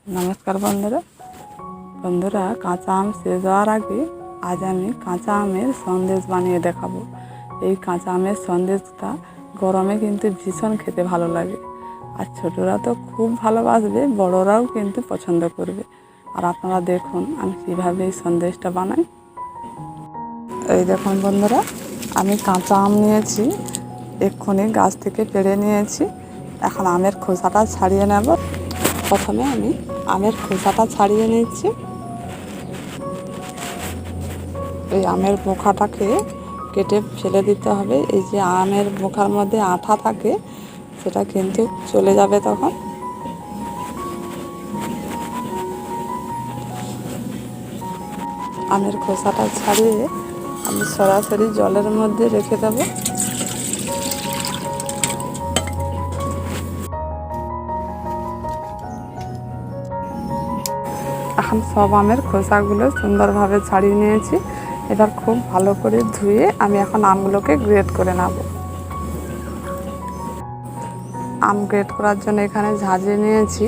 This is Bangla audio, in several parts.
নমস্কার বন্ধুরা কাঁচা আম শেষ হওয়ার আগে আজ আমি কাঁচা আমের সন্দেশ বানিয়ে দেখাবো। এই কাঁচা আমের সন্দেশটা গরমে কিন্তু ভীষণ খেতে ভালো লাগে, আর ছোটরা তো খুব ভালোবাসবে, বড়রাও কিন্তু পছন্দ করবে। আর আপনারা দেখুন আমি কীভাবে এই সন্দেশটা বানাই। এই দেখুন বন্ধুরা, আমি কাঁচা আম নিয়েছি, এক্ষুনি গাছ থেকে পেড়ে নিয়েছি। এখন আমের খোসাটা ছাড়িয়ে নেব। প্রথমে আমি আমের খোসাটা ছাড়িয়ে নিচ্ছি। এই আমের বোখাটাকে কেটে ফেলে দিতে হবে। এই যে আমের বোখার মধ্যে আঠা থাকে সেটা কিন্তু চলে যাবে তখন। আমের খোসাটা ছাড়িয়ে আমি সরাসরি জলের মধ্যে রেখে দেবো। এখন সব আমের খোসাগুলো সুন্দরভাবে ছাড়িয়ে নিয়েছি। এবার খুব ভালো করে ধুয়ে আমি এখন আমগুলোকে গ্রেট করে নেব। আম গ্রেট করার জন্য এখানে ঝাঁঝরি নিয়েছি,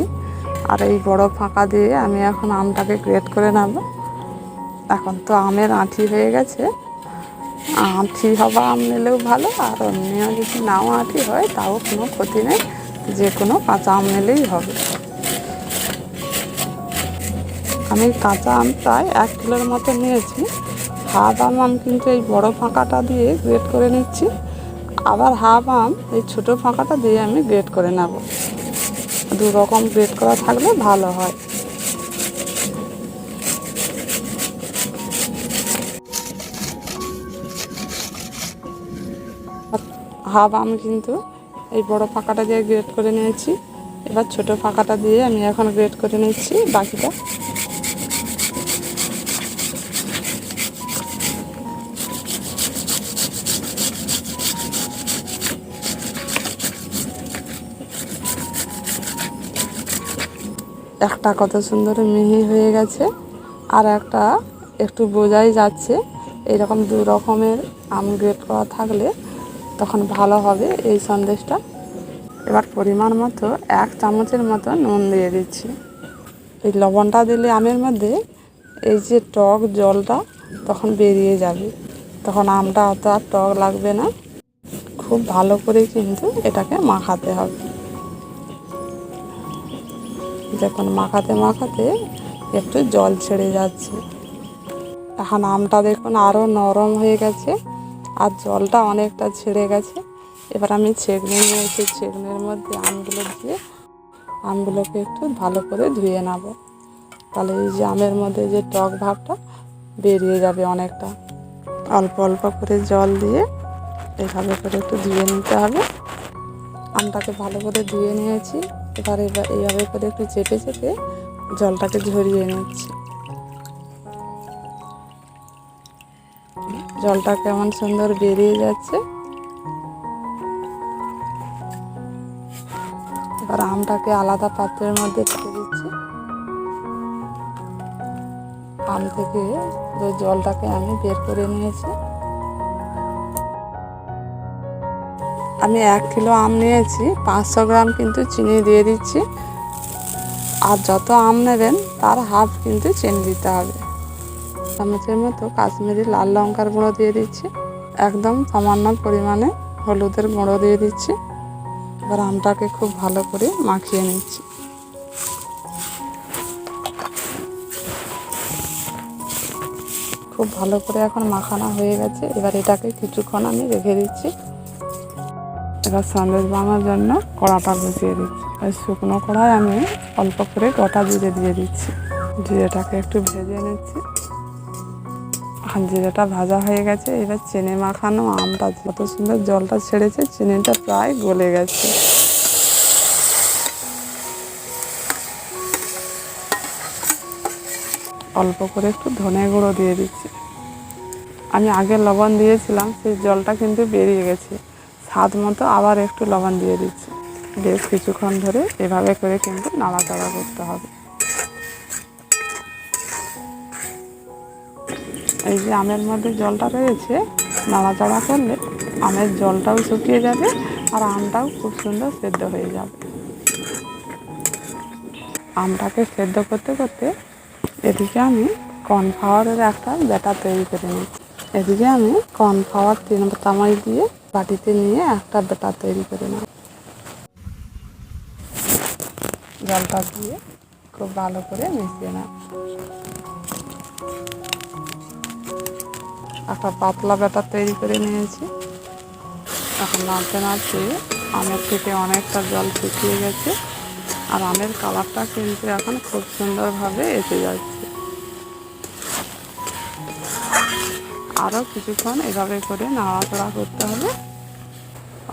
আর এই বড় ফাঁকা দিয়ে আমি এখন আমটাকে গ্রেট করে নেব। এখন তো আমের আঁটি হয়ে গেছে, আঁটি হওয়া আম নিলেও ভালো, আর অন্য যদি নাও আঁটি হয় তাও কোনো ক্ষতি নেই, যে কোনো কাঁচা আম নিলেই হবে। আমি কাঁচা আম প্রায় 1 কিলোর মতো নিয়েছি। হাফ আম কিন্তু এই বড় ফাঁকাটা দিয়ে গ্রেট করে নিচ্ছি, আবার হাফ আম এই ছোটো ফাঁকাটা দিয়ে আমি গ্রেট করে নেব। 2 রকম গ্রেট করা থাকলে ভালো হয়। হাফ আম কিন্তু এই বড় ফাঁকাটা দিয়ে গ্রেট করে নিয়েছি, এবার ছোট ফাঁকাটা দিয়ে আমি এখন গ্রেট করে নিচ্ছি বাকিটা। একটা কত সুন্দর মিহি হয়ে গেছে, আর একটা একটু বোঝাই যাচ্ছে। এইরকম 2 রকমের আম গ্রেট করা থাকলে তখন ভালো হবে এই সন্দেশটা। এবার পরিমাণ মতো 1 চামচের মতো নুন দিয়ে দিচ্ছি। এই লবণটা দিলে আমের মধ্যে এই যে টক জলটা তখন বেরিয়ে যাবে, তখন আমটা অত আর টক লাগবে না। খুব ভালো করে কিন্তু এটাকে মাখাতে হবে। দেখুন মাখাতে মাখাতে একটু জল ছেড়ে যাচ্ছে। এখন আমটা দেখুন আরও নরম হয়ে গেছে, আর জলটা অনেকটা ছেড়ে গেছে। এবার আমি ছেঁকনি নিয়েছি, ছেঁকনির মধ্যে আমগুলো দিয়ে আমগুলোকে একটু ভালো করে ধুয়ে নেব। তাহলে এই যে আমের মধ্যে যে টক ভাবটা বেরিয়ে যাবে অনেকটা। অল্প অল্প করে জল দিয়ে এইভাবে করে একটু ধুয়ে নিতে হবে। আমটাকে ভালো করে ধুয়ে নিয়েছি, এবার এইভাবে করে একটু চেপে চেপে জলটাকে ঝরিয়ে নিচ্ছি। জলটা কেমন সুন্দর বেরিয়ে যাচ্ছে। এবার আমটাকে আলাদা পাত্রের মধ্যে রেখে দিচ্ছি। আম থেকে ওই জলটাকে আমি বের করে নিয়েছি। আমি 1 কিলো আম নিয়েছি, 500 গ্রাম কিন্তু চিনি দিয়ে দিচ্ছি। আর যত আম নেবেন তার হাফ কিন্তু চিনি দিতে হবে। চামচের মতো কাশ্মীরি লাল লঙ্কার গুঁড়ো দিয়ে দিচ্ছি। একদম সামান্য পরিমাণে হলুদের গুঁড়ো দিয়ে দিচ্ছি। এবার আমটাকে খুব ভালো করে মাখিয়ে নিচ্ছি। খুব ভালো করে এখন মাখানো হয়ে গেছে। এবার এটাকে কিছুক্ষণ আমি রেখে দিচ্ছি। এবার সন্দেশ বানানোর জন্য কড়াটা বসিয়ে দিচ্ছি। ওই শুকনো কড়ায় আমি অল্প করে গোটা জিরে দিয়ে দিচ্ছি। জিরেটাকে একটু ভেজে নিচ্ছি। এখন জিরেটা ভাজা হয়ে গেছে। এবার চিনি মাখানো আমটা যত সুন্দর জলটা ছেড়েছে, চিনিটা প্রায় গলে গেছে। অল্প করে একটু ধনে গুঁড়ো দিয়ে দিচ্ছি। আমি আগে লবণ দিয়েছিলাম, সেই জলটা কিন্তু বেরিয়ে গেছে। স্বাদ মতো আবার একটু লবণ দিয়ে দিচ্ছি। বেশ কিছুক্ষণ ধরে এভাবে করে কিন্তু নাড়াচাড়া করতে হবে। এই যে আমের মধ্যে জলটা রয়েছে, নাড়াচাড়া করলে আমের জলটাও শুকিয়ে যাবে, আর আমটাও খুব সুন্দর সেদ্ধ হয়ে যাবে। আমটাকে সেদ্ধ করতে করতে এদিকে আমি কর্নফ্লাওয়ারের একটা ব্যাটার তৈরি করে নিচ্ছি। এদিকে আমি কর্নফ্লাওয়ার 3 চামচ দিয়ে বাটিতে নিয়ে একটা ব্যাটার তৈরি করে নেব। জলটা দিয়ে খুব ভালো করে মিশিয়ে নেব। একটা পাতলা ব্যাটার তৈরি করে নিয়েছি। এখন নাড়তে নাড়তে আমের থেকে অনেকটা জল শুকিয়ে গেছে, আর আমের কালারটা কিন্তু এখন খুব সুন্দরভাবে এসে যাচ্ছে। আরও কিছুক্ষণ এভাবে করে নাড়াচাড়া করতে হবে।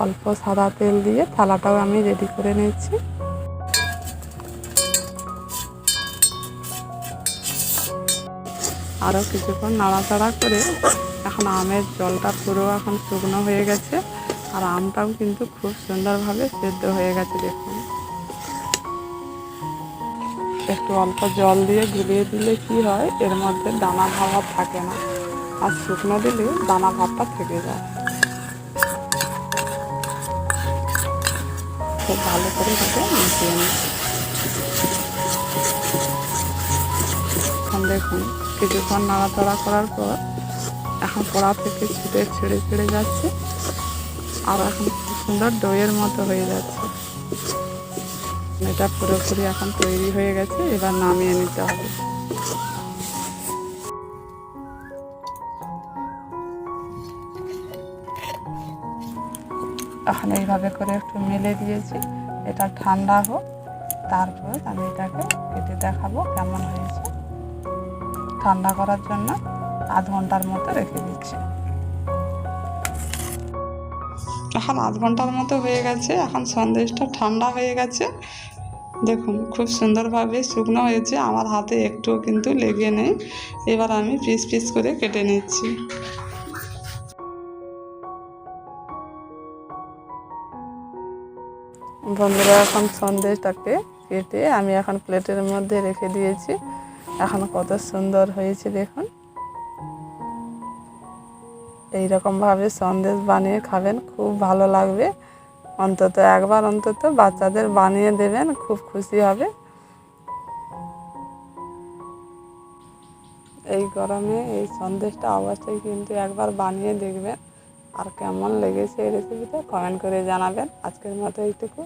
অল্প সাদা তেল দিয়ে থালাটাও আমি রেডি করে নিচ্ছি। আরও কিছুক্ষণ নাড়াচাড়া করে এখন আমের জলটা পুরো এখন শুকনো হয়ে গেছে, আর আমটাও কিন্তু খুব সুন্দরভাবে সেদ্ধ হয়ে গেছে। দেখুন, একটু অল্প জল দিয়ে গুলিয়ে দিলে কি হয়, এর মধ্যে দানা ভাব থাকে না, আর শুকনো দিলে দানা ভাবটা থেকে যায়। খুব ভালো করে এটাকে মিশিয়ে নিই। এখন দেখুন, কিছুক্ষণ নাড়াচাড়া করার পর এখন কড়া থেকে ছিটে ছেড়ে ছেড়ে যাচ্ছে, আর এখন খুব সুন্দর দইয়ের মতো হয়ে যাচ্ছে। এটা পুরোপুরি এখন তৈরি হয়ে গেছে, এবার নামিয়ে নিতে হবে। এখন এইভাবে করে একটু মেলে দিয়েছি, এটা ঠান্ডা হোক, তারপর আমি এটাকে কেটে দেখাবো কেমন হয়েছে। ঠান্ডা করার জন্য আধ ঘন্টার মতো রেখে দিচ্ছি। এখন আধ ঘন্টার মতো হয়ে গেছে। এখন সন্দেশটা ঠান্ডা হয়ে গেছে। দেখুন, খুব সুন্দরভাবে শুকনো হয়েছে, আমার হাতে একটুও কিন্তু লেগে নেই। এবার আমি পিস পিস করে কেটে নিচ্ছি। বন্ধুরা, এখন সন্দেশটাকে কেটে আমি এখন প্লেটের মধ্যে রেখে দিয়েছি। এখন কত সুন্দর হয়েছে দেখুন। এইরকমভাবে সন্দেশ বানিয়ে খাবেন, খুব ভালো লাগবে। অন্তত একবার অন্তত বাচ্চাদের বানিয়ে দেবেন, খুব খুশি হবে। এই গরমে এই সন্দেশটা অবশ্যই কিন্তু একবার বানিয়ে দেখবেন, আর কেমন লেগেছে এই রেসিপিটা কমেন্ট করে জানাবেন। আজকের মতো এইটুকু।